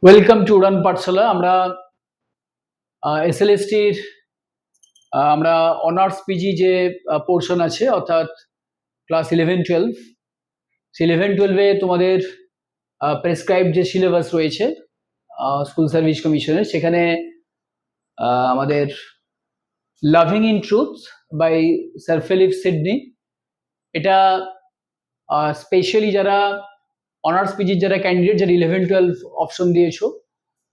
Welcome to উড়ান পাঠশালা। আমরা এসএলএসটির আমরা honours PG যে পোর্শন আছে অর্থাৎ ক্লাস 11-12, সেই 11-12-এ তোমাদের প্রেসক্রাইব যে সিলেবাস রয়েছে স্কুল সার্ভিস কমিশনের, সেখানে আমাদের loving in truth by sir Philip Sidney, এটা স্পেশালি যারা অনার্স পিজির যারা ক্যান্ডিডেট, যারা 11-12 অপশন দিয়েছো,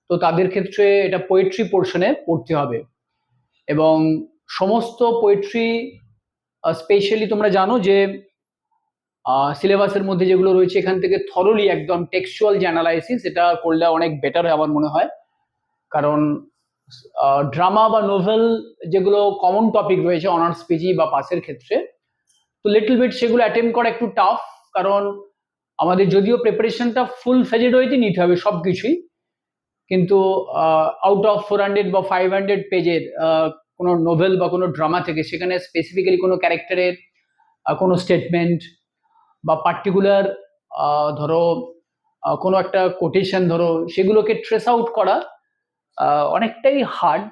তো তাদের ক্ষেত্রে এটা পোয়েট্রি পোর্শনে পড়তে হবে। এবং সমস্ত পোয়েট্রি স্পেশালি তোমরা জানো যে সিলেবাসের মধ্যে যেগুলো রয়েছে এখান থেকে থরলি একদম টেক্সচুয়াল যে অ্যানালাইসিস, এটা করলে অনেক বেটার হয় আমার মনে হয়। কারণ ড্রামা বা নোভেল যেগুলো কমন টপিক রয়েছে অনার্স পিজি বা পাসের ক্ষেত্রে, তো লিটল বিট সেগুলো অ্যাটেম্প করা একটু টাফ। কারণ আমাদের যদিও প্রিপারেশনটা ফুল ফেজেড হইতে নিতে হবে সব কিছুই, কিন্তু আউট অফ 400 বা 500 পেজের কোনো নোভেল বা কোনো ড্রামা থেকে সেখানে স্পেসিফিক্যালি কোনো ক্যারেক্টারের কোনো স্টেটমেন্ট বা পার্টিকুলার ধরো কোনো একটা কোটেশন ধরো, সেগুলোকে ট্রেস আউট করা অনেকটাই হার্ড।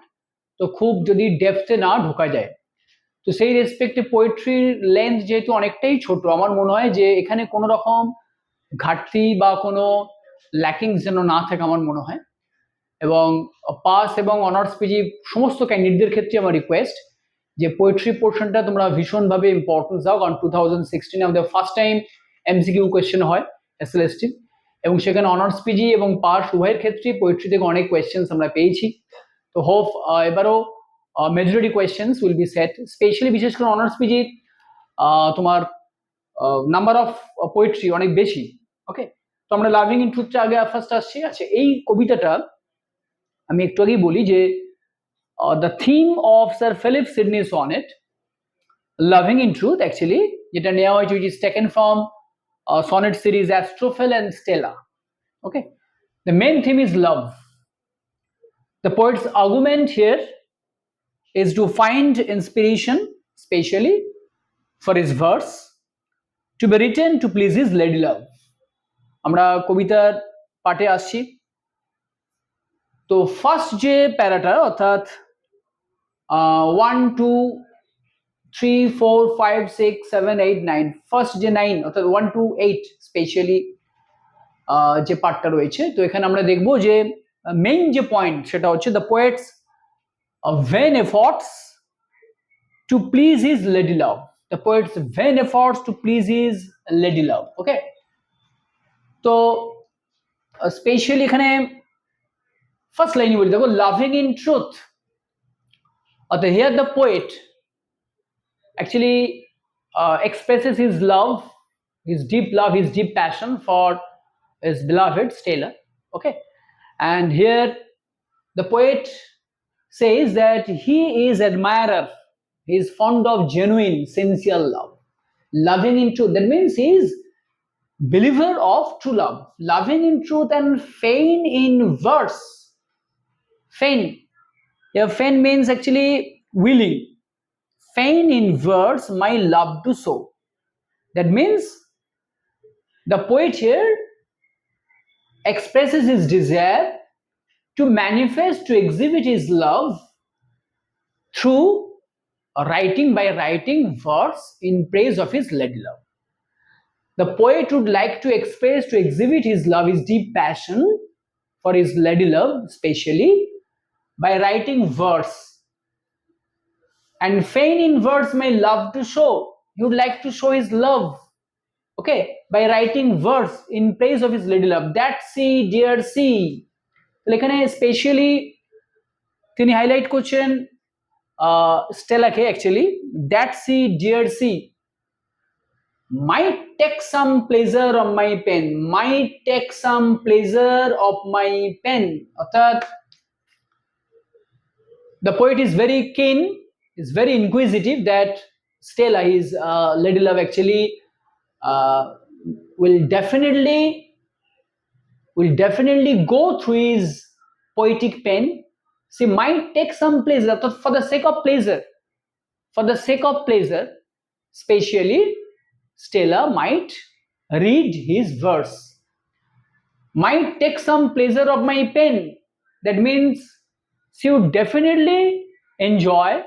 তো খুব যদি ডেপথে না ঢোকা যায়, তো সেই রেসপেক্টে পোয়েট্রির লেন্থ যেহেতু অনেকটাই ছোট, আমার মনে হয় যে এখানে কোনো রকম ঘাটতি বা কোনো ল্যাকিংস যেন না থাকে আমার মনে হয়। এবং পাস এবং অনার্স পিজি সমস্ত ক্যান্ডিডেটদের ক্ষেত্রে আমার রিকোয়েস্ট যে পোয়েট্রি পোর্শনটা তোমরা ভীষণভাবে ইম্পর্টেন্স দাও। কারণ 2016 আমাদের ফার্স্ট টাইম এমসিকিউ কোয়েশ্চেন হয় এসএলএসটি, এবং সেখানে অনার্স পিজি এবং পাস উভয়ের ক্ষেত্রে পোয়েট্রি থেকে অনেক কোয়েশ্চেন্স আমরা পেয়েছি। তো হোপ এবারও majority questions will be set, specially বিশেষ করে অনার্স পিজি তোমার নাম্বার অফ পোয়েট্রি অনেক বেশি। ওকে, তো আমরা লাভিং ইন ট্রুথটা আগে ফার্স্ট আসছি। আচ্ছা, এই কবিতাটা আমি একটু আগেই বলি যে the theme of sir Philip Sidney sonnet loving in truth, actually যেটা নেওয়া হয়েছে, which is taken from sonnet series Astrophel and Stella. Okay, the main theme is love. The poet's argument here is to find inspiration, especially for his verse, to be written to please his lady love. আমরা কবিতার পাঠে আসছি। তো first যে প্যারাটা অর্থাৎ 1 2 3 4 5 6 7 8 9, first যে 9 অর্থাৎ 1 to 8 specially যে পার্টটা রয়েছে, তো এখানে আমরা দেখবো যে মেইন যে পয়েন্ট সেটা হচ্ছে the poet's vain efforts to please his lady love. The poet's vain efforts to please his lady love. ওকে, তো স্পেশালি এখানে ফার্স্ট লাইনে বলি, দেখো লাভিং ইন ট্রুথ, অর্থাৎ here the poet actually expresses his love, his deep passion for his beloved Stella. Okay, and here the poet says that he is admirer, he is fond of genuine sincere love. Loving in truth, that means he is believer of true love. Loving in truth and fain in verse. Fain, yeah, fain means actually willing. Fain in verse my love to show. That means the poet here expresses his desire to manifest, to exhibit his love through by writing verse in praise of his lady love. The poet would like to express, to exhibit his love, his deep passion for his lady love, especially by writing verse. And fain in verse my love to show. He would like to show his love, okay, by writing verse in praise of his lady love. That sea, dear sea. এখানে specially তিনি highlight করছেন স্টেলাকে, actually that sea dear sea might take some pleasure of my pen, might take some pleasure of my pen. অর্থাৎ the poet is very keen, is very inquisitive that Stella, his lady love, actually will definitely go through his poetic pen. She might take some pleasure, for the sake of pleasure, especially Stella might read his verse. might take some pleasure of my pen. That means she would definitely enjoy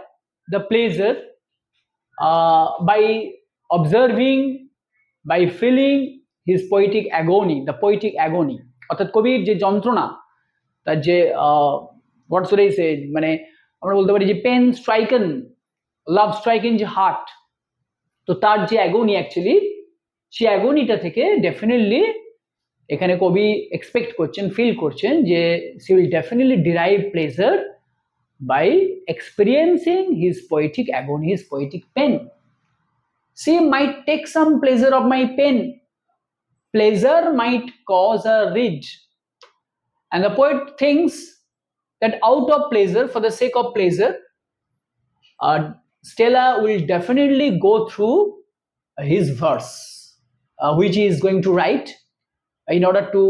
the pleasure by observing, by feeling his poetic agony, the poetic agony. অর্থাৎ কবির যে যন্ত্রণা, তার যে what should I say, মানে আমরা বলতে পারি যে পেন স্ট্রাইকেন, লাভ স্ট্রাইকেন যে হার্ট, তো তার যে অ্যাগনি অ্যাকচুয়ালি, সেই অ্যাগনিটা থেকে ডেফিনেটলি এখানে কবি এক্সপেক্ট করছেন, ফিল করছেন যে she will definitely derive pleasure by experiencing his poetic agony, his poetic pain. She might take some pleasure of my pain. Pleasure might cause her rage. And the poet thinks that out of pleasure, for the sake of pleasure, Stella will definitely go through his verse, which he is going to write in order to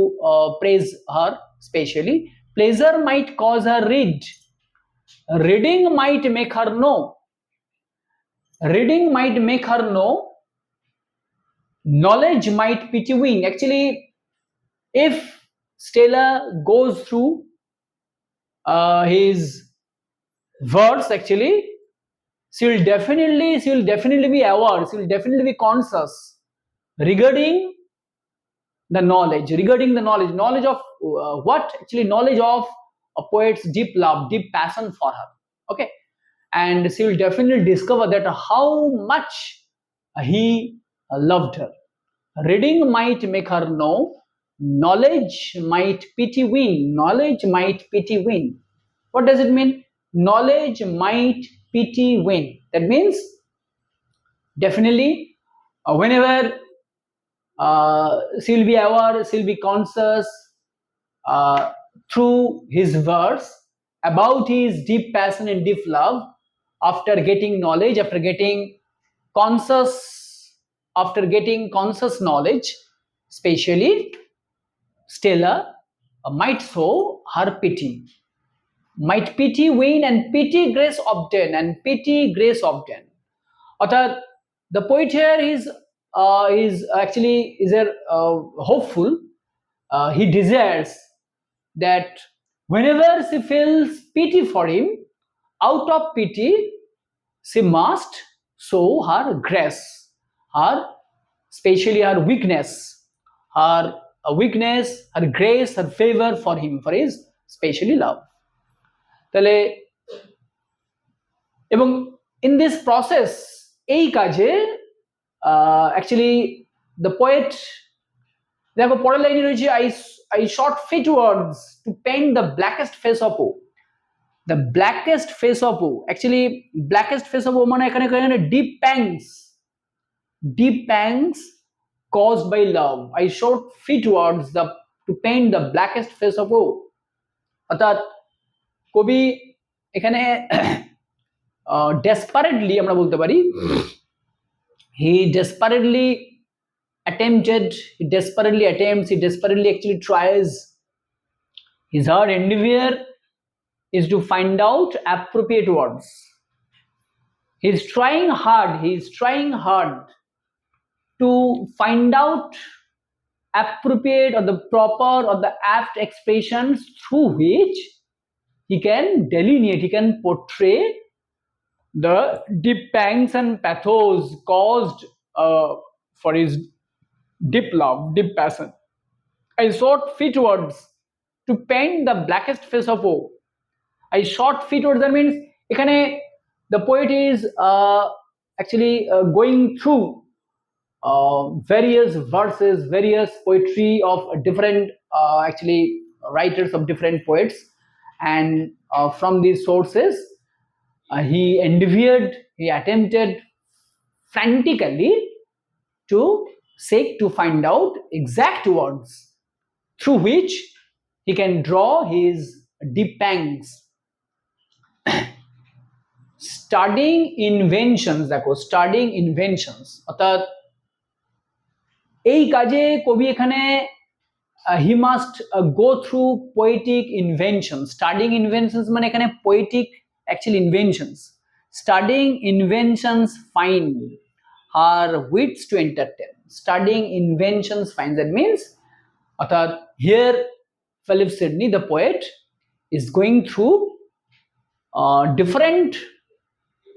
praise her specially. Pleasure might cause her rage. Reading might make her know. Reading might make her know. Knowledge might pity wing. Actually, if Stella goes through his verse, actually, she will definitely be aware, she will definitely be conscious regarding the knowledge, knowledge of what? Actually, knowledge of a poet's deep love, deep passion for her. Okay, and she will definitely discover that how much he loved her. Reading might make her know. Knowledge might pity win. Knowledge might pity win. What does it mean? Knowledge might pity win. That means definitely whenever she'll be aware, she'll be conscious through his verse about his deep passion and deep love, after getting knowledge, after getting conscious knowledge, especially Stella might show her pity, might pity win, and pity grace obtain, অর্থাৎ the poet here is actually hopeful. He desires that whenever she feels pity for him, out of pity she must show her grace, her especially her weakness, her grace, her favor for him, for his specially love. তাহলে এবং in this process, এই কাজে actually the poet, দেখো পরের লাইনে রয়েছে I sought fit words to paint the blackest face of woe. The blackest face of woe, actually blackest face of woe মানে এখানে deep pangs caused by love. I sought fit words to paint the blackest face of woe. অর্থাৎ কবি এখানে desperately আমরা বলতে পারি, he desperately actually tries. His hard endeavor is to find out appropriate words. He's trying hard to find out appropriate or the proper or the apt expressions through which he can delineate, he can portray the deep pangs and pathos caused for his deep love, deep passion. I sought fit words to paint the blackest face of woe. I sought fit words, that means ekhane the poet is actually going through various verses, various poetry of different actually writers of different poets, and from these sources he attempted frantically to seek to find out exact words through which he can draw his deep pangs. Studying inventions, দেখো studying inventions, অর্থাৎ এই কাজে কবি এখানে he must go through poetic inventions. Studying inventions মানে এখানে poetic actual inventions. Studying inventions find her wits to entertain. Studying inventions finds, that means অর্থাৎ here Philip Sidney, the poet, is going through different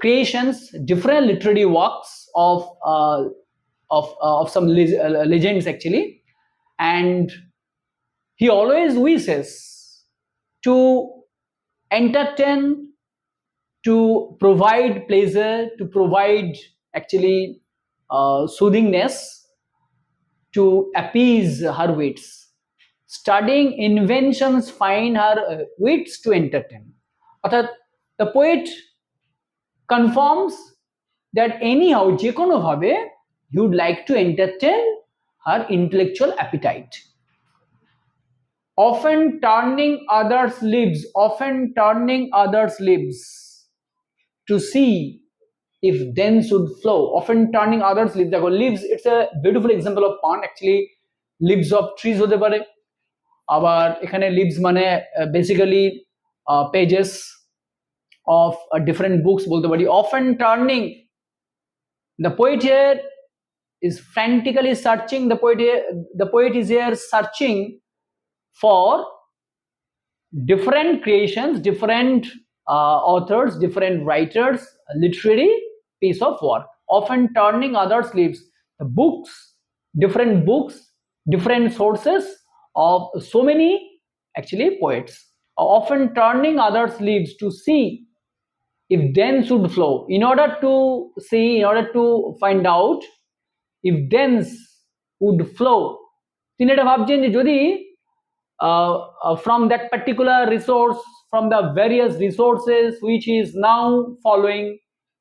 creations, different literary works of some legends actually, and he always wishes to entertain, to provide pleasure, to provide actually soothingness, to appease her wits. Studying inventions find her wits to entertain. অর্থাৎ the poet confirms that anyhow যে কোনো ভাবে he would like to entertain her intellectual appetite. Often turning others' lips to see if then should flow. Often turning others' lips. দেখো leaves, it's a beautiful example of pond. Actually, leaves of trees হতে পারে, আবার এখানে leaves মানে basically pages of different books বলতে পারি. Often turning, the poet here is frantically searching. The poet is here searching for different creations, different authors, different writers, literary piece of work. Often turning others' leaves, the books, different sources of so many actually poets. Often turning others' leaves to see if then should flow. In order to see, in order to find out if thence would flow. তিনি এটা ভাবছেন যে যদি from that particular resource, from the various resources which is now following,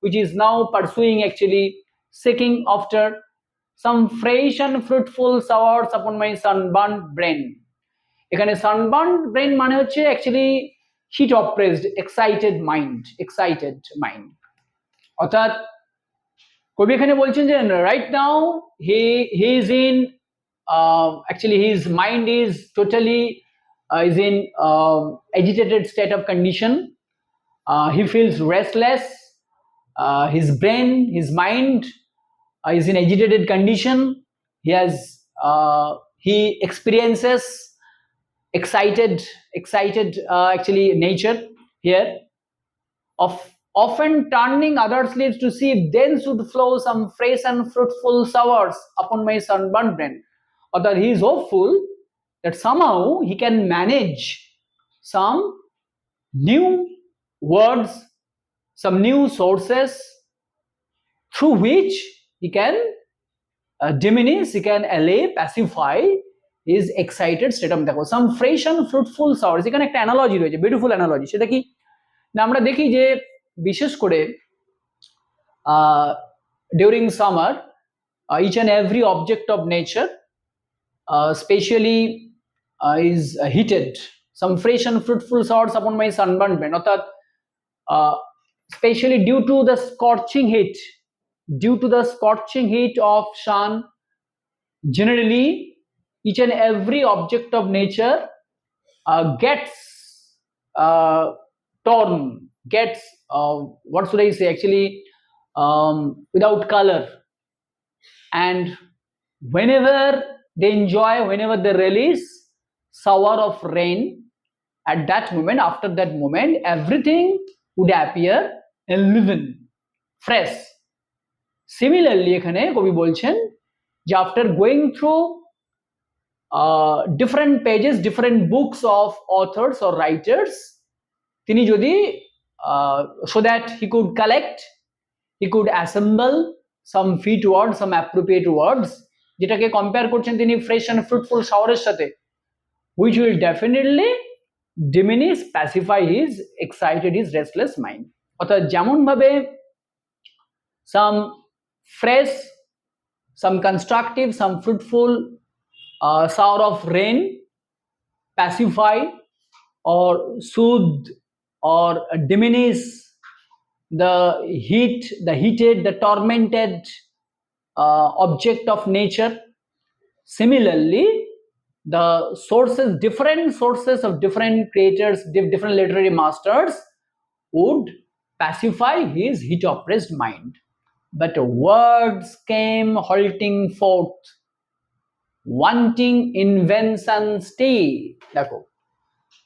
which is now pursuing actually, seeking after some fresh and fruitful showers upon my sunburnt brain. এখানে sunburnt brain মানে হচ্ছে actually heat oppressed, excited mind. অর্থাৎ কবি এখানে বলছেন যে right now he is in actually his mind is totally is in agitated state of condition. He feels restless. His brain, his mind is in agitated condition. He experiences excited actually nature here. Often turning others' lips to see if then should flow some fresh and fruitful showers upon my sunburnt brain. Or that he is hopeful that somehow he can manage some new words, some new sources through which he can diminish, he can allay, pacify his excited state of দেখো some fresh and fruitful showers. এখানে একটা analogy রয়েছে, beautiful analogy. সেটা কি না, আমরা দেখি যে বিশেষ করে during summer each and every object of nature spatially is heated. Some fresh and fruitful showers upon my sunburnt brain. অর্থাৎ especially due to the scorching heat of sun, generally each and every object of nature gets torn, gets what should I say actually without color, and whenever they enjoy, whenever they release shower of rain, at that moment, after that moment, everything would appear enliven, fresh. Similarly এখানে কবি বলছেন যে after going through different pages, different books of authors or writers, তিনি যদি so that he could collect, he could assemble some fit words, some appropriate words, যেটাকে compare করছেন তিনি fresh and fruitful শাওয়ারের সাথে, which will definitely diminish, pacify his excited, his restless mind. অর্থাৎ যেমন ভাবে some fresh, some constructive, some fruitful shower of rain pacify or soothe or diminish the heated, the tormented object of nature. Similarly, the sources, different sources of different creators, different literary masters would pacify his heat-oppressed mind. But words came halting forth. wanting invention stay দেখো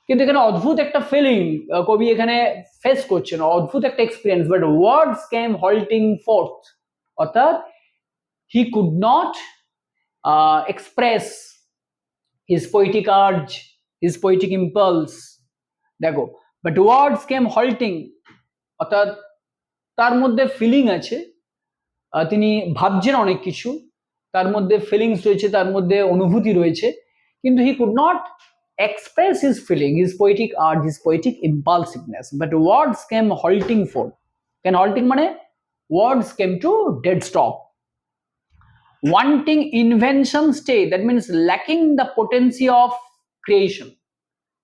কিন্তু এখানে অদ্ভুত একটা feeling কবি এখানে face করছেন, অদ্ভুত একটা experience, but words came halting forth, অর্থাৎ he could not express his poetic urge, his poetic impulse, দেখো বাট ওয়ার্ডস কেম হল্টিং, অর্থাৎ তার মধ্যে ফিলিং আছে, তিনি ভাবছেন অনেক কিছু, তার মধ্যে ফিলিংস রয়েছে, তার মধ্যে অনুভূতি রয়েছে, কিন্তু হি could not express his feeling, his poetic art, his poetic impulsiveness, but words came halting forth. Can halting mane words came to dead stop. Wanting invention stay, that means lacking the potency of creation.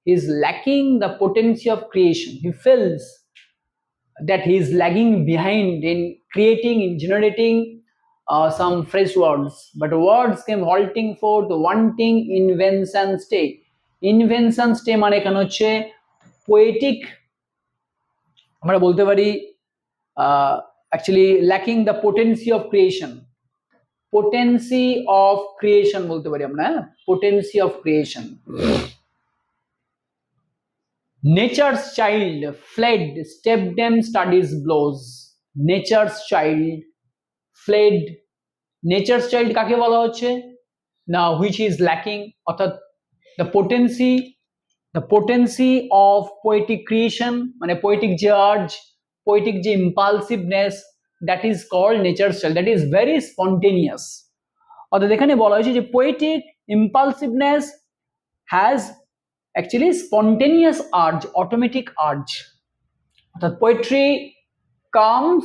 He is lacking the potency of creation. He feels that he is lagging behind in creating, in generating some fresh words, but words came halting forth, wanting invention stay. Invention stay মানে এখানে হচ্ছে poetic, আমরা বলতে পারি actually lacking the potency of creation, potency of creation বলতে পারি আমরা, potency of creation. Nature's child fled stepdame studies blows, nature's child fled, nature's child কাকে বলা হচ্ছে না, হুইচ ইজ ল্যাকিং, অর্থাৎ the potency of poetic creation মানে poetic যে urge, poetic যে impulsiveness, that is called nature's child, that is very spontaneous, অর্থাৎ এখানে বলা হয়েছে যে poetic impulsiveness has actually spontaneous urge, automatic urge, অর্থাৎ poetry comes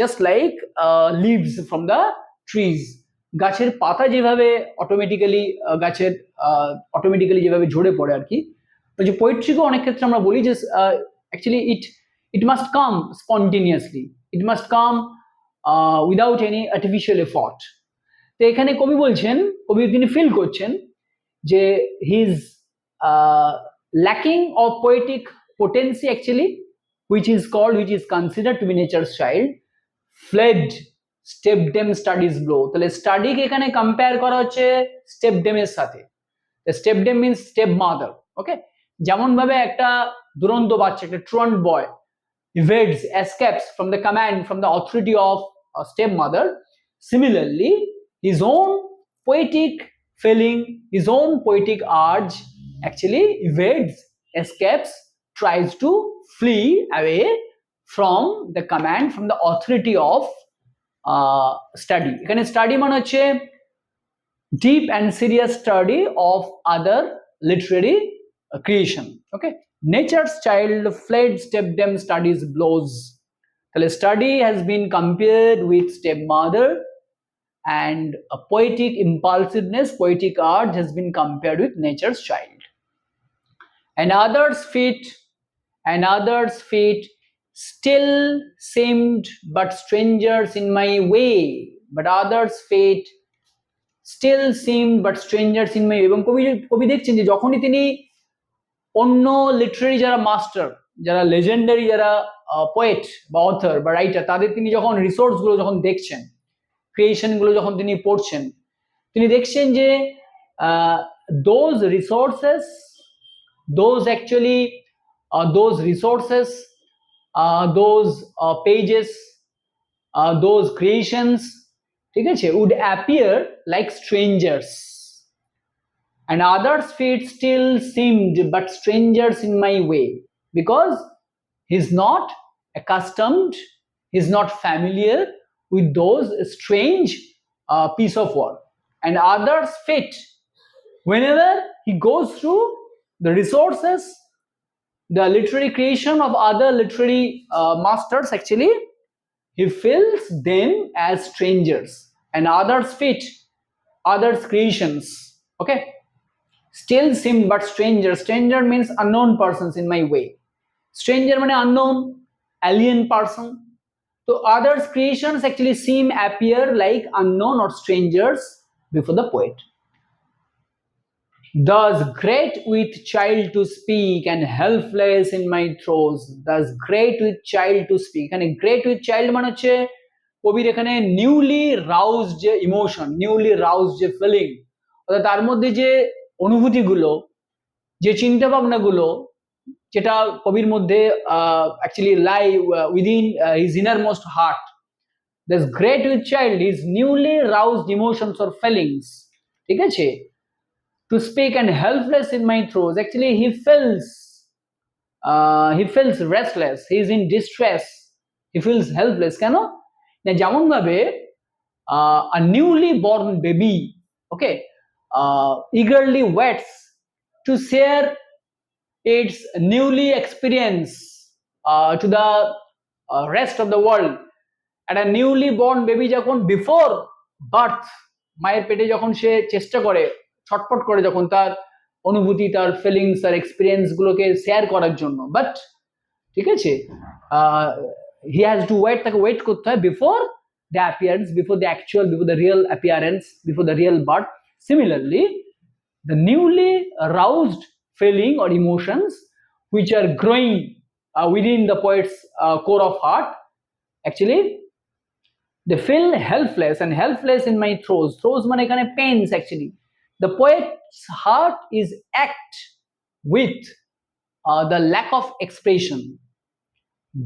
just like leaves from the trees, গাছের পাতা যেভাবে অটোমেটিক্যালি গাছের অটোমেটিক্যালি যেভাবে ঝরে পড়ে আর কি, যে পোয়েট্রিকেও অনেক ক্ষেত্রে আমরা বলি যে actually it must come spontaneously, it must come without any artificial effort. তো এখানে কবি বলছেন, কবি তিনি ফিল করছেন যে his lacking of poetic potency actually, which is called, which is considered to be nature's child, fled stepdame studies blow, তাহলে স্টাডিকে এখানে কম্পেয়ার করা হচ্ছে স্টেপডেমের সাথে। Stepdame means step mother, okay, যেমন ভাবে একটা দুরন্ত বাচ্চা, একটা truant boy evades, escapes from the command, from the authority of a stepmother, similarly his own poetic feeling, his own poetic urge actually evades, escapes, tries to flee away from the command, from the authority of study. এখানে study মানে হচ্ছে deep and serious study of other literary creation, okay. Nature's child fled stepdem studies blows, the study has been compared with stepmother, and a poetic impulsiveness, poetic art has been compared with nature's child. And others' feet still seemed but strangers in my way, but others' feet still seemed but strangers in my way. এবং কবি দেখছেন যে যখনই তিনি অন্য Literary যারা master, যারা legendary, যারা পোয়েট বা অথর বা রাইটার, তাদের তিনি যখন রিসোর্সগুলো যখন দেখছেন, ক্রিয়েশনগুলো যখন তিনি পড়ছেন, তিনি দেখছেন যে those resources, those actually those resources, those pages, those creations, ঠিক আছে, would appear like strangers, and others' feet still seemed but strangers in my way, because he's not accustomed, he's not familiar with those strange piece of work. And others' feet, whenever he goes through the resources, the literary creation of other literary masters, actually he feels them as strangers, and others' feet, others' creations, okay, still seem but stranger. Stranger means unknown persons in my way. Stranger means unknown, alien person. So others' creations actually seem, appear like unknown or strangers before the poet. Thus great with child to speak and helpless in my throes. Thus great with child to speak. এখানে great with child মানে হচ্ছে কবির এখানে newly রাউজড যে emotion, newly রাউজড যে feeling, অর্থাৎ তার মধ্যে যে অনুভূতিগুলো, যে চিন্তা ভাবনাগুলো, যেটা কবির মধ্যে actually lie within his innermost heart, this great child is newly roused emotions or feelings, ঠিক আছে, to speak and helpless in my throat, actually he feels restless, he is in distress, he feels helpless, কেন না যেমন ভাবে a newly born baby, okay, eagerly waits to share its newly experience to the rest of the world. And a newly born baby যখন before birth মায়ের পেটে যখন সে চেষ্টা করে, ছটফট করে যখন তার অনুভূতি, তার ফিলিংস, তার এক্সপিরিয়েন্স গুলোকে শেয়ার করার জন্য, বাট ঠিক আছে, হি হ্যাজ টু ওয়েট, তাকে ওয়েট করতে হয় before the appearance, before the actual, before the real appearance, before the real birth. Similarly, the newly aroused feeling or emotions which are growing within the poet's core of heart, actually they feel helpless, and helpless in my throes. Throes মানে এখানে pains. Actually the poet's heart is act with the lack of expression.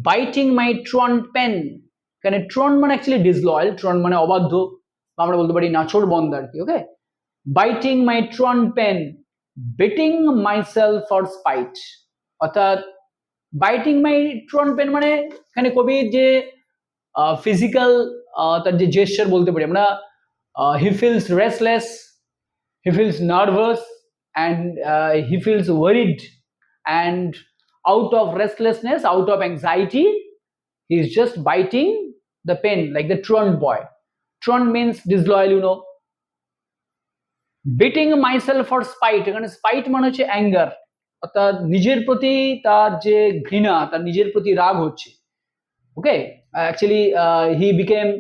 Biting my truant pen, এখানে truant মানে actually disloyal, truant মানে অবাধ্য, আমরা বলতে পারি নাছোড়বন্ধ আর কি, ওকে. Biting my truant pen, beating myself for spite, অর্থাৎ biting my truant pen মানে এখানে কবির যে ফিজিক্যাল তার যে জেস্টার বলতে পারি আমরা, he feels restless, he feels nervous, and he feels worried, and out of restlessness, out of anxiety, he is just biting the pen like the truant boy. Truant means disloyal, you know. Beating myself for spite, এখানে spite মানে হচ্ছে anger, অর্থাৎ নিজের প্রতি তার যে ঘৃণা, তার নিজের প্রতি রাগ হচ্ছে, ওকে. Actually he became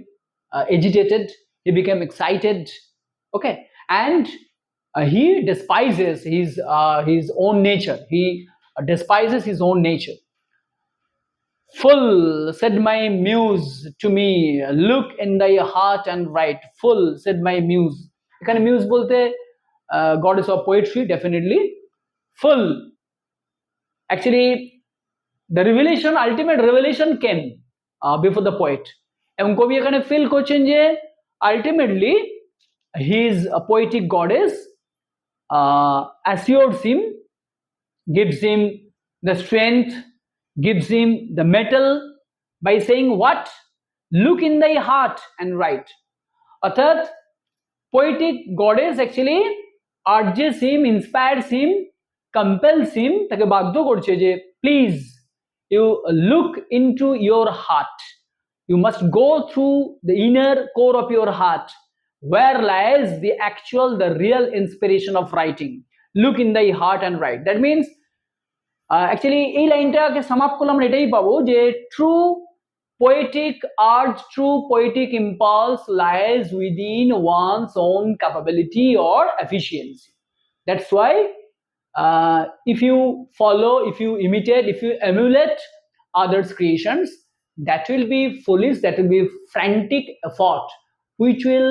agitated, he became excited, okay, and he despises his own nature, he despises his own nature. Full, said my muse to me, look in thy heart and write. Full, said my muse, এখানে muse বলতে goddess of poetry, definitely. Full, actually the revelation, ultimate revelation came before the poet, এবং কবি এখানে feel করছেন যে ultimately his poetic goddess assures him, gives him the strength, gives him the mettle by saying what? Look in thy heart and write. অর্থাৎ poetic goddess actually urges him, inspires him, compels him, তাকে বাধ্য করছে যে please you look into your heart, you must go through the inner core of your heart where lies the actual, the real inspiration of writing. Look in thy heart and write. That means actually এই লাইনটাকে sum up করলে আমরা এটাই পাবো যে true poetic art, true poetic impulse lies within one's own capability or efficiency. That's why if you follow, if you imitate, if you emulate others' creations, that will be foolish, that will be frantic effort which will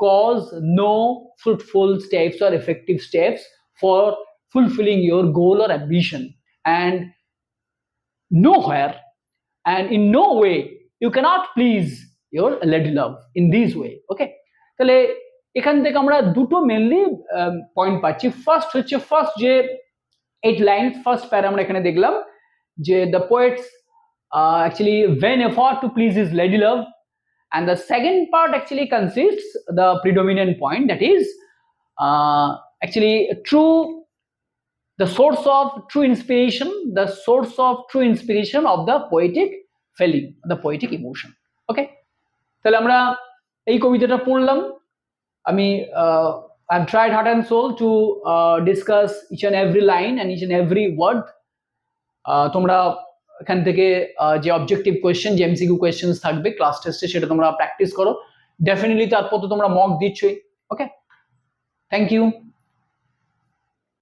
cause no fruitful steps or effective steps for fulfilling your goal or ambition. And nowhere and in no way you cannot please your lady love in this way, okay. তাহলে এখান থেকে আমরা দুটো mainly point পাচ্ছি. First হচ্ছে, first যে 8 line, first প্যারা আমরা এখানে দেখলাম যে the poets actually vain effort to please his lady love, and the second part actually consists the predominant point, that is actually true, the source of true inspiration, the source of true inspiration of the poetic feeling, the poetic emotion, okay. তাহলে আমরা এই কবিতাটা পড়লাম, আমি I've tried heart and soul to discuss each and every line and each and every word. তোমরা এখান থেকে যে অবজেক্টিভ কোয়েশ্চেন, যে এমসিকিউ কোয়েশ্চেন্স থাকবে ক্লাস টেস্টে, সেটা তোমরা প্র্যাকটিস করো. ডেফিনেটলি তারপর তো তোমরা মক দিচ্ছই, ওকে. Thank you.